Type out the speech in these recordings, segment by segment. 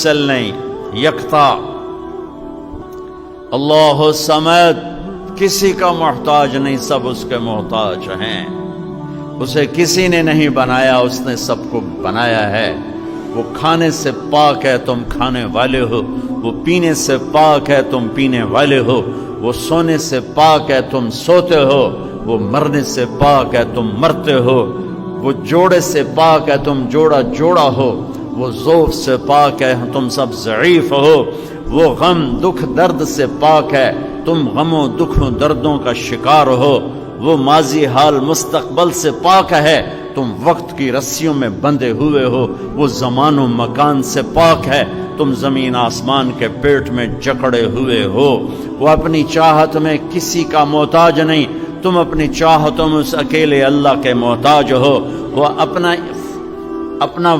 متصل نہیں، یکتا۔ اللہ الصمد، کسی کا محتاج نہیں، سب اس کے محتاج ہیں۔ اسے کسی نے نہیں بنایا، اس نے سب کو بنایا ہے۔ وہ کھانے سے پاک ہے، تم کھانے والے ہو۔ وہ پینے سے پاک ہے، تم پینے والے ہو۔ وہ سونے سے پاک ہے، تم سوتے ہو۔ وہ مرنے سے پاک ہے، تم مرتے ہو۔ وہ جوڑے سے پاک ہے، تم جوڑا ہو۔ وہ ضعف سے پاک ہے، تم سب ضعیف ہو۔ وہ غم دکھ درد سے پاک ہے، تم غموں دکھوں دردوں کا شکار ہو۔ وہ ماضی حال مستقبل سے پاک ہے، تم وقت کی رسیوں میں بندھے ہوئے ہو۔ وہ زمان و مکان سے پاک ہے، تم زمین آسمان کے پیٹ میں جکڑے ہوئے ہو۔ وہ اپنی چاہت میں کسی کا محتاج نہیں، تم اپنی چاہتوں میں اس اکیلے اللہ کے محتاج ہو۔ وہ اپنا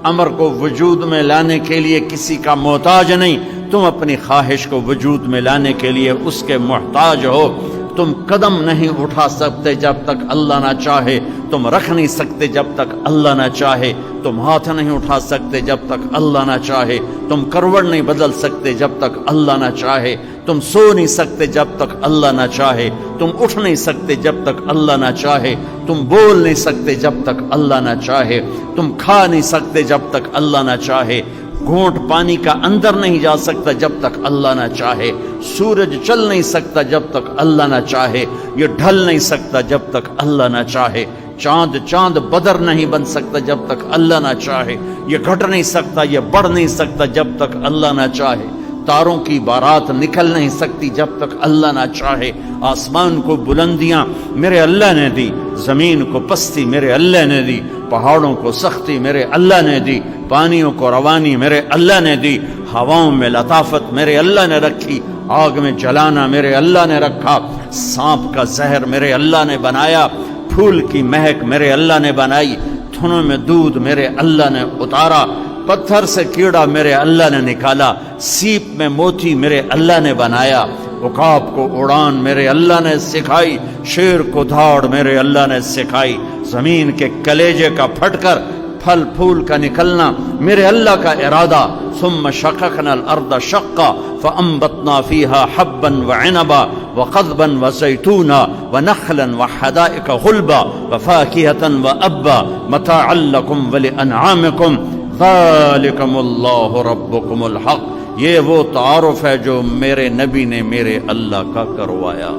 امر کو وجود میں لانے کے لیے کسی کا محتاج نہیں، تم اپنی خواہش کو وجود میں لانے کے لیے اس کے محتاج ہو۔ تم قدم نہیں اٹھا سکتے جب تک اللہ نہ چاہے، تم رکھ نہیں سکتے جب تک اللہ نہ چاہے، تم ہاتھ نہیں اٹھا سکتے جب تک اللہ نہ چاہے، تم کروڑ نہیں بدل سکتے جب تک اللہ نہ چاہے، تم سو نہیں سکتے جب تک اللہ نہ چاہے، تم اٹھ نہیں سکتے جب تک اللہ نہ چاہے، تم بول نہیں سکتے جب تک اللہ نہ چاہے، تم کھا نہیں سکتے جب تک اللہ نہ چاہے، گھونٹ پانی کا اندر نہیں جا سکتا جب تک اللہ نہ چاہے، سورج چل نہیں سکتا جب تک اللہ نہ چاہے، یہ ڈھل نہیں سکتا جب تک اللہ نہ چاہے، چاند بدر نہیں بن سکتا جب تک اللہ نہ چاہے، یہ گھٹ نہیں سکتا، یہ بڑھ نہیں سکتا جب تک اللہ نہ چاہے، تاروں کی بارات نکل نہیں سکتی جب تک اللہ نہ چاہے، آسمان کو بلندیاں میرے اللہ نے دی، زمین کو پستی میرے اللہ نے دی، پہاڑوں کو سختی میرے اللہ نے دی، پانیوں کو روانی میرے اللہ نے دی، ہواؤں میں لطافت میرے اللہ نے رکھی، آگ میں جلانا میرے اللہ نے رکھا، سانپ کا زہر میرے اللہ نے بنایا، پھول کی مہک میرے اللہ نے بنائی، تھنوں میں دودھ میرے اللہ نے اتارا، پتھر سے کیڑا میرے اللہ نے نکالا، سیپ میں موتی میرے اللہ نے بنایا، عقاب کو اڑان میرے اللہ نے سکھائی، شیر کو دھاڑ میرے اللہ نے سکھائی، زمین کے کلیجے کا پھٹ کر پھل پھول کا نکلنا میرے اللہ کا ارادہ، ثم شققنا الارض شقا فانبتنا فيها حبا وعنبا وقضبا وزيتونا ونخلا وحدائق غلبا وفاكهة وابا متاعا لكم ولانعامكم ذالکم اللہ ربکم الحق۔ یہ وہ تعارف ہے جو میرے نبی نے میرے اللہ کا کروایا۔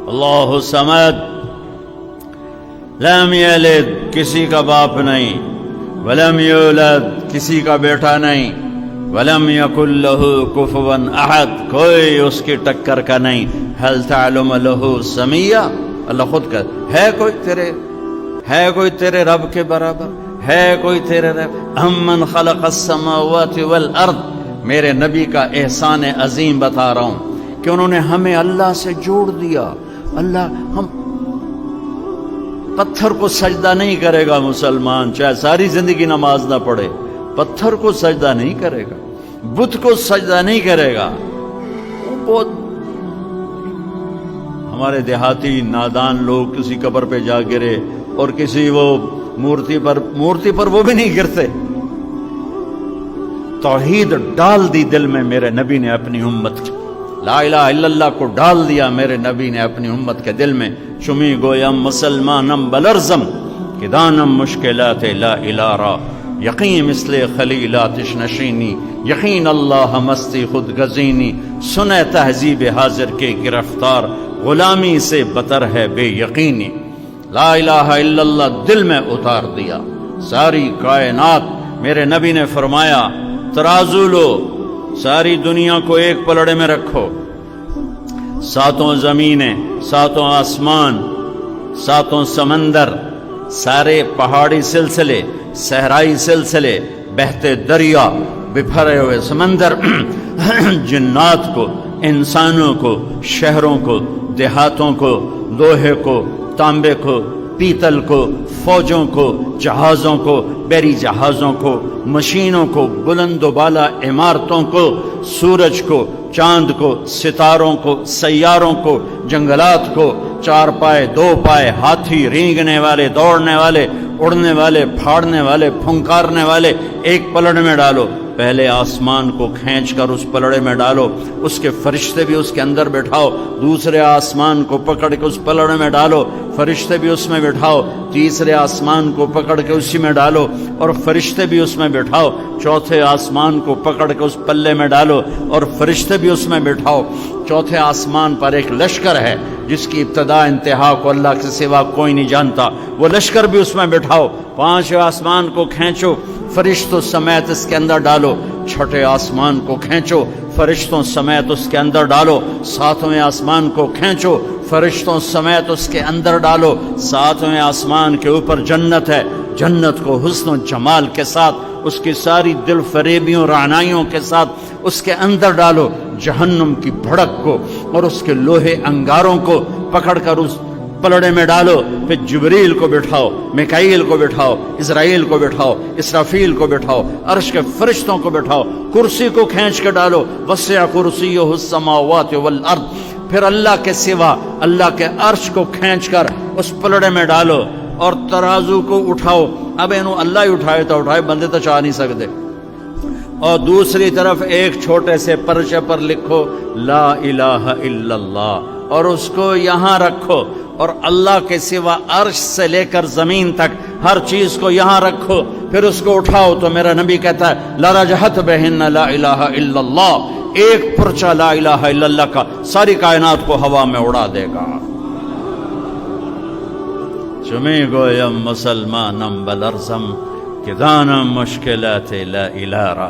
اللہ الصمد، لم یلد، کسی کا باپ نہیں، ولم یولد، کسی کا بیٹا نہیں، ولم یکن لہ کفوا احد، کوئی اس کی ٹکر کا نہیں، هل تعلم لہ سمیہ، اللہ خود کا ہے کوئی تیرے رب کے برابر؟ ہے کوئی تیرے رب؟ امن خلق السماوات والارض، میرے نبی کا احسان عظیم بتا رہا ہوں کہ انہوں نے ہمیں اللہ سے جوڑ دیا۔ ہم پتھر کو سجدہ نہیں کرے گا مسلمان، چاہے ساری زندگی نماز نہ پڑھے، پتھر کو سجدہ نہیں کرے گا، بت کو سجدہ نہیں کرے گا۔ بہت ہمارے دیہاتی نادان لوگ کسی قبر پہ جا گرے اور کسی وہ مورتی پر وہ بھی نہیں گرتے۔ توحید ڈال دی دل میں میرے نبی نے اپنی امت کی، لا الہ الا اللہ کو ڈال دیا میرے نبی نے اپنی امت کے دل میں۔ شمی گویم مسلمانم بلرزم کہ دانم مشکلات لا الہ را، یقین مثل خلیلاتش نشینی، یقین اللہ مستی خود گزینی، سنے تہذیب حاضر کے گرفتار، غلامی سے بتر ہے بے یقینی۔ لا الہ الا اللہ دل میں اتار دیا۔ ساری کائنات میرے نبی نے فرمایا ترازو لو، ساری دنیا کو ایک پلڑے میں رکھو، ساتوں زمینیں، ساتوں آسمان، ساتوں سمندر، سارے پہاڑی سلسلے، صحرائی سلسلے، بہتے دریا، بکھرے ہوئے سمندر، جنات کو، انسانوں کو، شہروں کو، دیہاتوں کو، لوہے کو، تانبے کو، پیتل کو، فوجوں کو، جہازوں کو، بحری جہازوں کو، مشینوں کو، بلند و بالا عمارتوں کو، سورج کو، چاند کو، ستاروں کو، سیاروں کو، جنگلات کو، 4 پائے 2 پائے، ہاتھی، رینگنے والے، دوڑنے والے، اڑنے والے، پھاڑنے والے، پھنکارنے والے، ایک پلڑ میں ڈالو۔ پہلے آسمان کو کھینچ کر اس پلڑے میں ڈالو، اس کے فرشتے بھی اس کے اندر بٹھاؤ۔ دوسرے آسمان کو پکڑ کے اس پلڑے میں ڈالو، فرشتے بھی اس میں بٹھاؤ۔ تیسرے آسمان کو پکڑ کے اسی میں ڈالو اور فرشتے بھی اس میں بٹھاؤ۔ چوتھے آسمان کو پکڑ کے اس پلے میں ڈالو اور فرشتے بھی اس میں بٹھاؤ۔ چوتھے آسمان پر ایک لشکر ہے جس کی ابتدا انتہا کو اللہ کے سوا کوئی نہیں جانتا، وہ لشکر بھی اس میں بٹھاؤ۔ 5 آسمان کو کھینچو، فرشتوں سمیت اس کے اندر ڈالو۔ 6 آسمان کو کھینچو، فرشتوں سمیت اس کے اندر ڈالو۔ 7ویں آسمان کو کھینچو، فرشتوں سمیت اس کے اندر ڈالو۔ 7ویں آسمان کے اوپر جنت ہے، جنت کو حسن و جمال کے ساتھ، اس کی ساری دل فریبیوں رعنائیوں کے ساتھ اس کے اندر ڈالو۔ جہنم کی بھڑک کو اور اس کے لوہے انگاروں کو پکڑ کر اس پلڑے میں ڈالو۔ پھر جبریل کو بٹھاؤ، میکائیل کو بٹھاؤ، اسرائیل کو بٹھاؤ، اسرافیل کو بٹھاؤ، عرش کے فرشتوں کو بٹھاؤ، کرسی کو کھینچ کے ڈالو۔ وسع کرسیہ السماوات والارض، پھر اللہ کے سوا اللہ کے عرش کو کھینچ کر اس پلڑے میں ڈالو اور ترازو کو اٹھاؤ۔ اب انہوں اللہ ہی اٹھائے تو اٹھائے، بندے تو چاہ نہیں سکتے۔ اور دوسری طرف ایک چھوٹے سے پرچے پر لکھو لا الہ الا اللہ، اور اس کو یہاں رکھو، اور اللہ کے سوا عرش سے لے کر زمین تک ہر چیز کو یہاں رکھو، پھر اس کو اٹھاؤ۔ تو میرا نبی کہتا ہے لرجحت بہن لا الہ الا اللہ، ایک پرچہ لا الہ الا اللہ کا ساری کائنات کو ہوا میں اڑا دے گا۔ چمی گویم مسلمانم بلرزم کہ دانم مشکلات لا الہ را۔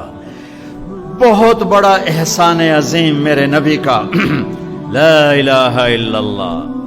بہت بڑا احسان عظیم میرے نبی کا لا الہ الا اللہ۔